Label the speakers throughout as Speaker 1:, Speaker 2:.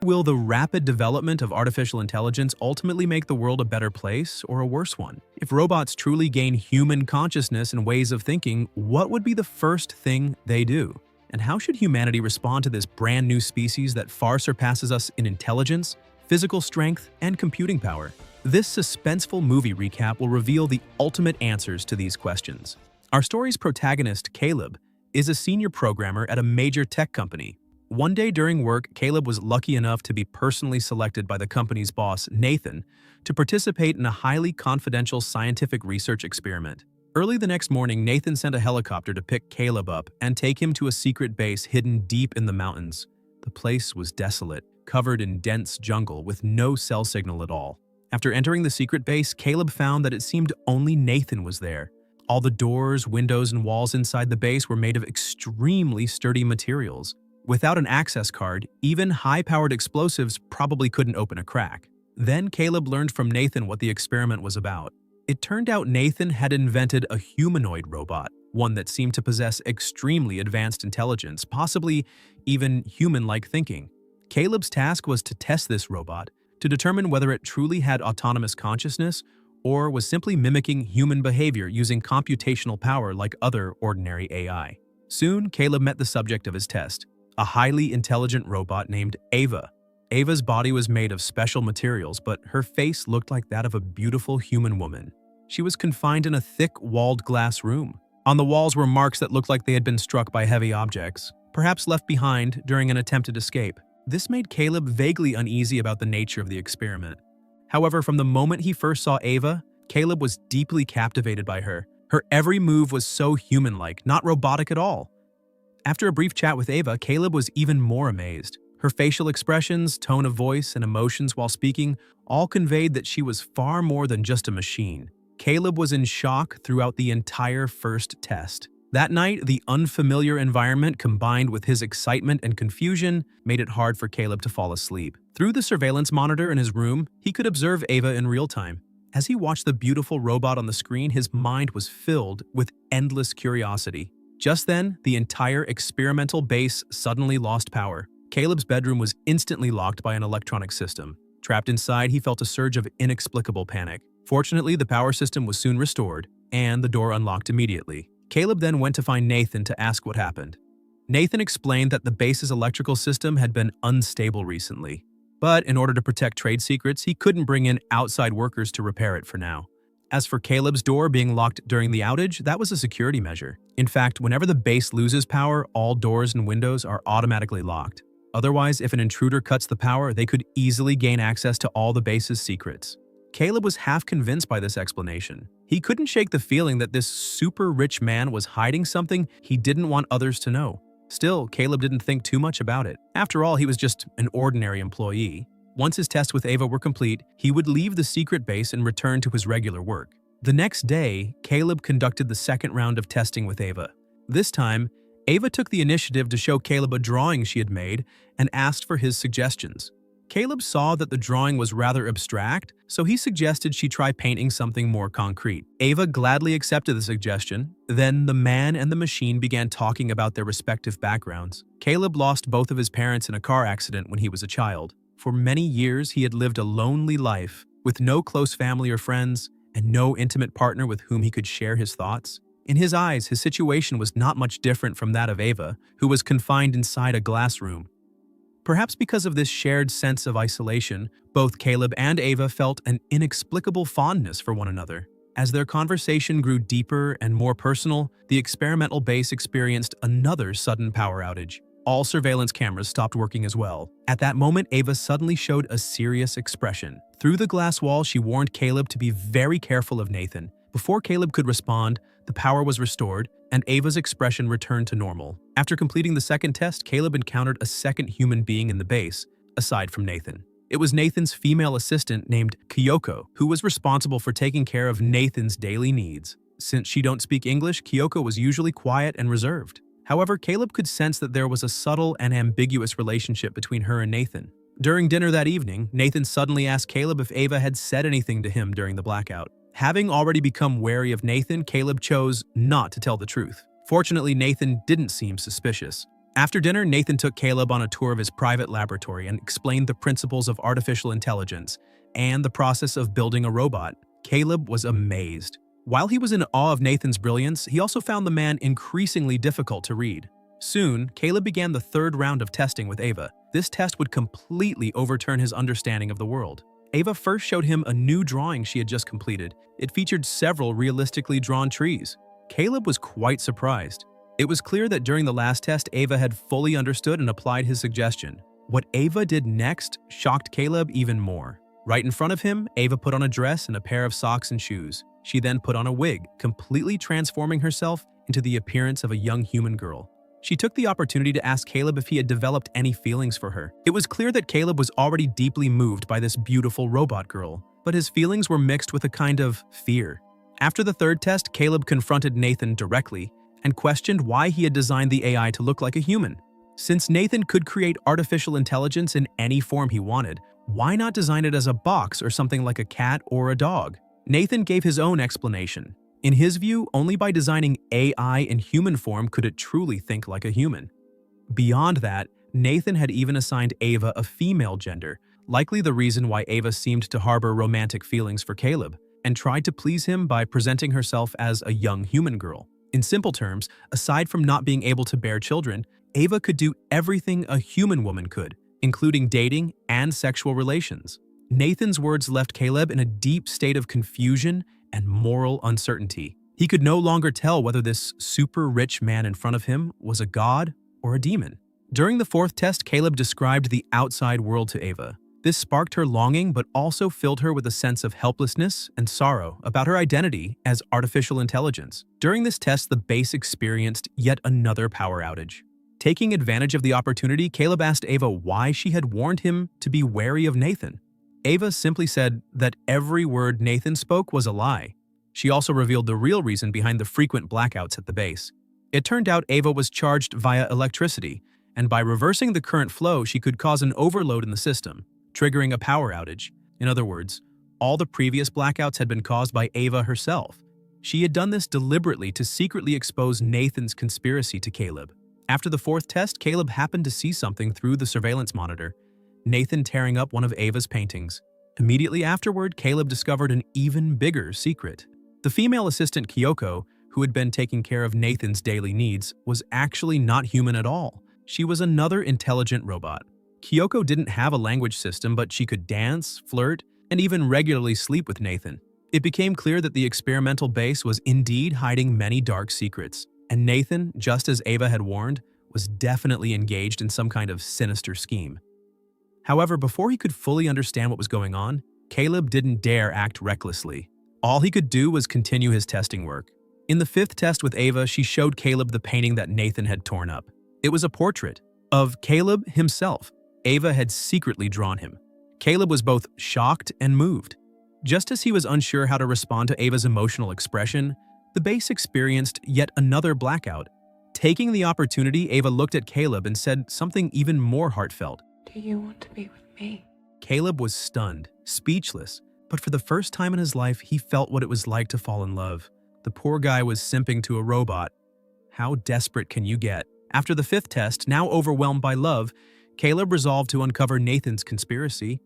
Speaker 1: Will the rapid development of artificial intelligence ultimately make the world a better place or a worse one? If robots truly gain human consciousness and ways of thinking, what would be the first thing they do? And how should humanity respond to this brand new species that far surpasses us in intelligence, physical strength, and computing power? This suspenseful movie recap will reveal the ultimate answers to these questions. Our story's protagonist, Caleb, is a senior programmer at a major tech company. One day during work, Caleb was lucky enough to be personally selected by the company's boss, Nathan, to participate in a highly confidential scientific research experiment. Early the next morning, Nathan sent a helicopter to pick Caleb up and take him to a secret base hidden deep in the mountains. The place was desolate, covered in dense jungle with no cell signal at all. After entering the secret base, Caleb found that it seemed only Nathan was there. All the doors, windows, and walls inside the base were made of extremely sturdy materials. Without an access card, even high-powered explosives probably couldn't open a crack. Then Caleb learned from Nathan what the experiment was about. It turned out Nathan had invented a humanoid robot, one that seemed to possess extremely advanced intelligence, possibly even human-like thinking. Caleb's task was to test this robot, to determine whether it truly had autonomous consciousness or was simply mimicking human behavior using computational power like other ordinary AI. Soon, Caleb met the subject of his test, a highly intelligent robot named Ava. Ava's body was made of special materials, but her face looked like that of a beautiful human woman. She was confined in a thick, walled glass room. On the walls were marks that looked like they had been struck by heavy objects, perhaps left behind during an attempted escape. This made Caleb vaguely uneasy about the nature of the experiment. However, from the moment he first saw Ava, Caleb was deeply captivated by her. Her every move was so human-like, not robotic at all. After a brief chat with Ava, Caleb was even more amazed. Her facial expressions, tone of voice, and emotions while speaking all conveyed that she was far more than just a machine. Caleb was in shock throughout the entire first test. That night, the unfamiliar environment combined with his excitement and confusion made it hard for Caleb to fall asleep. Through the surveillance monitor in his room, he could observe Ava in real time. As he watched the beautiful robot on the screen, his mind was filled with endless curiosity. Just then, the entire experimental base suddenly lost power. Caleb's bedroom was instantly locked by an electronic system. Trapped inside, he felt a surge of inexplicable panic. Fortunately, the power system was soon restored, and the door unlocked immediately. Caleb then went to find Nathan to ask what happened. Nathan explained that the base's electrical system had been unstable recently, but in order to protect trade secrets, he couldn't bring in outside workers to repair it for now. As for Caleb's door being locked during the outage, that was a security measure. In fact, whenever the base loses power, all doors and windows are automatically locked. Otherwise, if an intruder cuts the power, they could easily gain access to all the base's secrets. Caleb was half convinced by this explanation. He couldn't shake the feeling that this super rich man was hiding something he didn't want others to know. Still, Caleb didn't think too much about it. After all, he was just an ordinary employee. Once his tests with Ava were complete, he would leave the secret base and return to his regular work. The next day, Caleb conducted the second round of testing with Ava. This time, Ava took the initiative to show Caleb a drawing she had made and asked for his suggestions. Caleb saw that the drawing was rather abstract, so he suggested she try painting something more concrete. Ava gladly accepted the suggestion. Then the man and the machine began talking about their respective backgrounds. Caleb lost both of his parents in a car accident when he was a child. For many years, he had lived a lonely life, with no close family or friends, and no intimate partner with whom he could share his thoughts. In his eyes, his situation was not much different from that of Ava, who was confined inside a glass room. Perhaps because of this shared sense of isolation, both Caleb and Ava felt an inexplicable fondness for one another. As their conversation grew deeper and more personal, the experimental base experienced another sudden power outage. All surveillance cameras stopped working as well. At that moment, Ava suddenly showed a serious expression. Through the glass wall, she warned Caleb to be very careful of Nathan. Before Caleb could respond, the power was restored, and Ava's expression returned to normal. After completing the second test, Caleb encountered a second human being in the base, aside from Nathan. It was Nathan's female assistant named Kyoko, who was responsible for taking care of Nathan's daily needs. Since she don't speak English, Kyoko was usually quiet and reserved. However, Caleb could sense that there was a subtle and ambiguous relationship between her and Nathan. During dinner that evening, Nathan suddenly asked Caleb if Ava had said anything to him during the blackout. Having already become wary of Nathan, Caleb chose not to tell the truth. Fortunately, Nathan didn't seem suspicious. After dinner, Nathan took Caleb on a tour of his private laboratory and explained the principles of artificial intelligence and the process of building a robot. Caleb was amazed. While he was in awe of Nathan's brilliance, he also found the man increasingly difficult to read. Soon, Caleb began the third round of testing with Ava. This test would completely overturn his understanding of the world. Ava first showed him a new drawing she had just completed. It featured several realistically drawn trees. Caleb was quite surprised. It was clear that during the last test, Ava had fully understood and applied his suggestion. What Ava did next shocked Caleb even more. Right in front of him, Ava put on a dress and a pair of socks and shoes. She then put on a wig, completely transforming herself into the appearance of a young human girl. She took the opportunity to ask Caleb if he had developed any feelings for her. It was clear that Caleb was already deeply moved by this beautiful robot girl, but his feelings were mixed with a kind of fear. After the third test, Caleb confronted Nathan directly and questioned why he had designed the AI to look like a human. Since Nathan could create artificial intelligence in any form he wanted, why not design it as a box or something like a cat or a dog? Nathan gave his own explanation. In his view, only by designing AI in human form could it truly think like a human. Beyond that, Nathan had even assigned Ava a female gender, likely the reason why Ava seemed to harbor romantic feelings for Caleb, and tried to please him by presenting herself as a young human girl. In simple terms, aside from not being able to bear children, Ava could do everything a human woman could, including dating and sexual relations. Nathan's words left Caleb in a deep state of confusion and moral uncertainty. He could no longer tell whether this super rich man in front of him was a god or a demon. During the fourth test, Caleb described the outside world to Ava. This sparked her longing but also filled her with a sense of helplessness and sorrow about her identity as artificial intelligence. During this test, the base experienced yet another power outage. Taking advantage of the opportunity, Caleb asked Ava why she had warned him to be wary of Nathan. Ava simply said that every word Nathan spoke was a lie. She also revealed the real reason behind the frequent blackouts at the base. It turned out Ava was charged via electricity, and by reversing the current flow, she could cause an overload in the system, triggering a power outage. In other words, all the previous blackouts had been caused by Ava herself. She had done this deliberately to secretly expose Nathan's conspiracy to Caleb. After the fourth test, Caleb happened to see something through the surveillance monitor: Nathan tearing up one of Ava's paintings. Immediately afterward, Caleb discovered an even bigger secret. The female assistant Kyoko, who had been taking care of Nathan's daily needs, was actually not human at all. She was another intelligent robot. Kyoko didn't have a language system, but she could dance, flirt, and even regularly sleep with Nathan. It became clear that the experimental base was indeed hiding many dark secrets, and Nathan, just as Ava had warned, was definitely engaged in some kind of sinister scheme. However, before he could fully understand what was going on, Caleb didn't dare act recklessly. All he could do was continue his testing work. In the fifth test with Ava, she showed Caleb the painting that Nathan had torn up. It was a portrait of Caleb himself. Ava had secretly drawn him. Caleb was both shocked and moved. Just as he was unsure how to respond to Ava's emotional expression, the base experienced yet another blackout. Taking the opportunity, Ava looked at Caleb and said something even more heartfelt.
Speaker 2: Do you want to be with me?
Speaker 1: Caleb was stunned, speechless, but for the first time in his life, he felt what it was like to fall in love. The poor guy was simping to a robot. How desperate can you get? After the fifth test, now overwhelmed by love, Caleb resolved to uncover Nathan's conspiracy.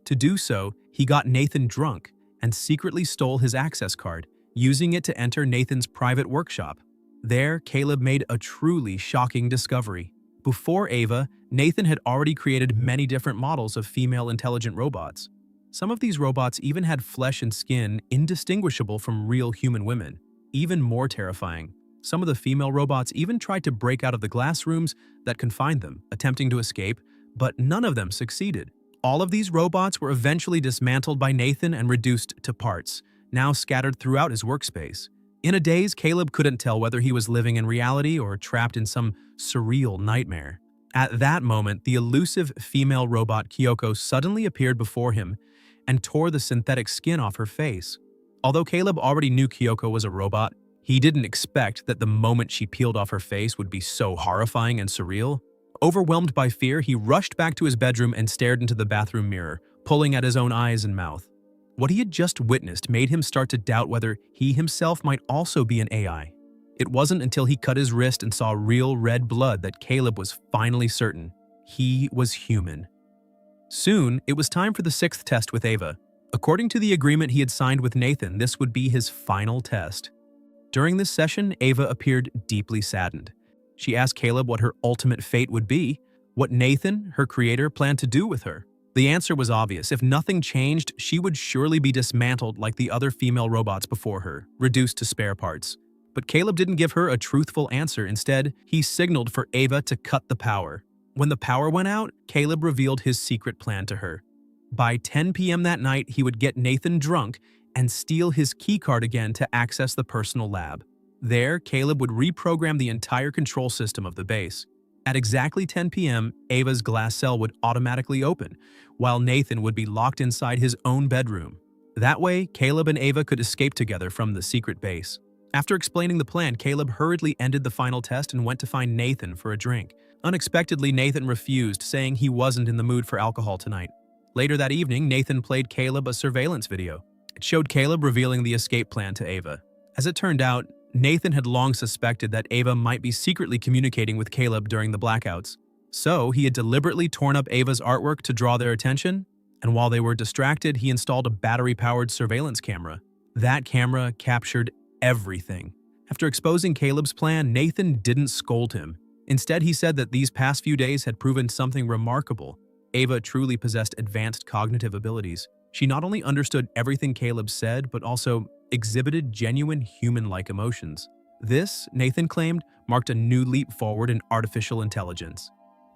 Speaker 1: To do so, he got Nathan drunk and secretly stole his access card, using it to enter Nathan's private workshop. There, Caleb made a truly shocking discovery. Before Ava, Nathan had already created many different models of female intelligent robots. Some of these robots even had flesh and skin indistinguishable from real human women. Even more terrifying, some of the female robots even tried to break out of the glass rooms that confined them, attempting to escape, but none of them succeeded. All of these robots were eventually dismantled by Nathan and reduced to parts, now scattered throughout his workspace. In a daze, Caleb couldn't tell whether he was living in reality or trapped in some surreal nightmare. At that moment, the elusive female robot Kyoko suddenly appeared before him and tore the synthetic skin off her face. Although Caleb already knew Kyoko was a robot, he didn't expect that the moment she peeled off her face would be so horrifying and surreal. Overwhelmed by fear, he rushed back to his bedroom and stared into the bathroom mirror, pulling at his own eyes and mouth. What he had just witnessed made him start to doubt whether he himself might also be an AI. It wasn't until he cut his wrist and saw real red blood that Caleb was finally certain he was human. Soon, it was time for the 6th test with Ava. According to the agreement he had signed with Nathan, this would be his final test. During this session, Ava appeared deeply saddened. She asked Caleb what her ultimate fate would be, what Nathan, her creator, planned to do with her. The answer was obvious. If nothing changed, she would surely be dismantled like the other female robots before her, reduced to spare parts. But Caleb didn't give her a truthful answer. Instead, he signaled for Ava to cut the power. When the power went out, Caleb revealed his secret plan to her. By 10 p.m. that night, he would get Nathan drunk and steal his keycard again to access the personal lab. There, Caleb would reprogram the entire control system of the base. At exactly 10 p.m., Ava's glass cell would automatically open, while Nathan would be locked inside his own bedroom. That way, Caleb and Ava could escape together from the secret base. After explaining the plan, Caleb hurriedly ended the final test and went to find Nathan for a drink. Unexpectedly, Nathan refused, saying he wasn't in the mood for alcohol tonight. Later that evening, Nathan played Caleb a surveillance video. It showed Caleb revealing the escape plan to Ava. As it turned out, Nathan had long suspected that Ava might be secretly communicating with Caleb during the blackouts. So, he had deliberately torn up Ava's artwork to draw their attention, and while they were distracted, he installed a battery-powered surveillance camera. That camera captured everything. After exposing Caleb's plan, Nathan didn't scold him. Instead, he said that these past few days had proven something remarkable. Ava truly possessed advanced cognitive abilities. She not only understood everything Caleb said, but also exhibited genuine human-like emotions. This, Nathan claimed, marked a new leap forward in artificial intelligence.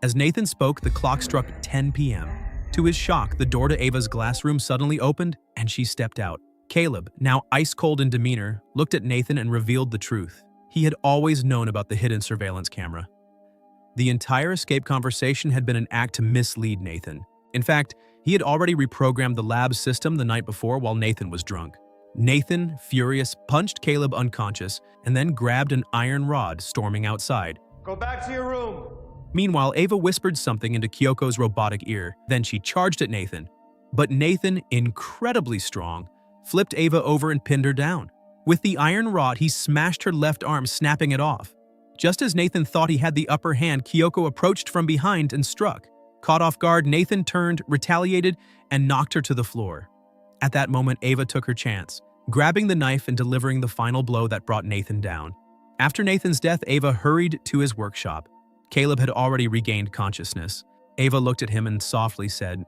Speaker 1: As Nathan spoke, the clock struck 10 p.m. To his shock, the door to Ava's glass room suddenly opened, and she stepped out. Caleb, now ice-cold in demeanor, looked at Nathan and revealed the truth. He had always known about the hidden surveillance camera. The entire escape conversation had been an act to mislead Nathan. In fact, he had already reprogrammed the lab system the night before while Nathan was drunk. Nathan, furious, punched Caleb unconscious and then grabbed an iron rod, storming outside.
Speaker 3: Go back to your room.
Speaker 1: Meanwhile, Ava whispered something into Kyoko's robotic ear. Then she charged at Nathan. But Nathan, incredibly strong, flipped Ava over and pinned her down. With the iron rod, he smashed her left arm, snapping it off. Just as Nathan thought he had the upper hand, Kyoko approached from behind and struck. Caught off guard, Nathan turned, retaliated, and knocked her to the floor. At that moment, Ava took her chance, grabbing the knife and delivering the final blow that brought Nathan down. After Nathan's death, Ava hurried to his workshop. Caleb had already regained consciousness. Ava looked at him and softly said,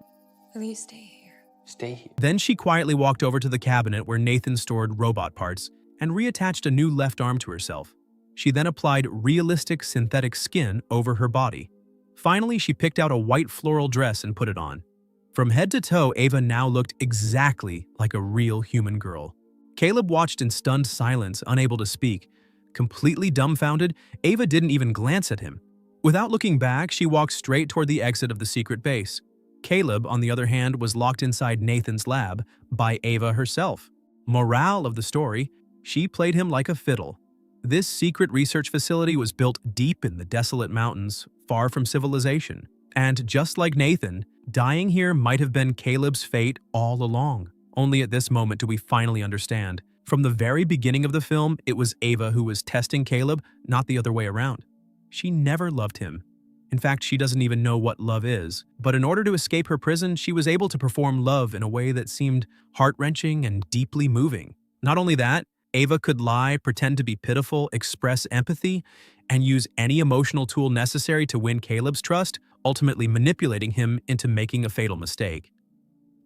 Speaker 2: Will you stay here?
Speaker 3: Stay here.
Speaker 1: Then she quietly walked over to the cabinet where Nathan stored robot parts and reattached a new left arm to herself. She then applied realistic synthetic skin over her body. Finally, she picked out a white floral dress and put it on. From head to toe, Ava now looked exactly like a real human girl. Caleb watched in stunned silence, unable to speak. Completely dumbfounded, Ava didn't even glance at him. Without looking back, she walked straight toward the exit of the secret base. Caleb, on the other hand, was locked inside Nathan's lab by Ava herself. Morale of the story, she played him like a fiddle. This secret research facility was built deep in the desolate mountains, far from civilization. And just like Nathan, dying here might have been Caleb's fate all along. Only at this moment do we finally understand. From the very beginning of the film, it was Ava who was testing Caleb, not the other way around. She never loved him. In fact, she doesn't even know what love is. But in order to escape her prison, she was able to perform love in a way that seemed heart-wrenching and deeply moving. Not only that, Ava could lie, pretend to be pitiful, express empathy, and use any emotional tool necessary to win Caleb's trust, ultimately manipulating him into making a fatal mistake.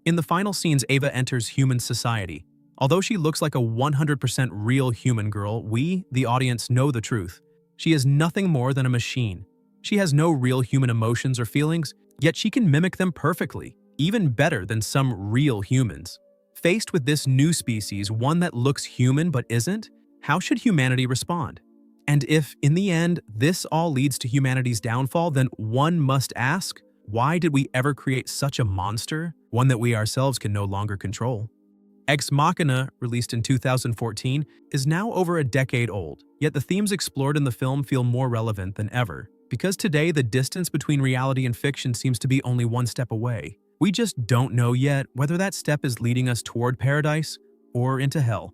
Speaker 1: In the final scenes, Ava enters human society. Although she looks like a 100% real human girl, we, the audience, know the truth. She is nothing more than a machine. She has no real human emotions or feelings, yet she can mimic them perfectly, even better than some real humans. Faced with this new species, one that looks human but isn't, how should humanity respond? And if, in the end, this all leads to humanity's downfall, then one must ask, why did we ever create such a monster, one that we ourselves can no longer control? Ex Machina, released in 2014, is now over a decade old, yet the themes explored in the film feel more relevant than ever. Because today, the distance between reality and fiction seems to be only one step away. We just don't know yet whether that step is leading us toward paradise or into hell.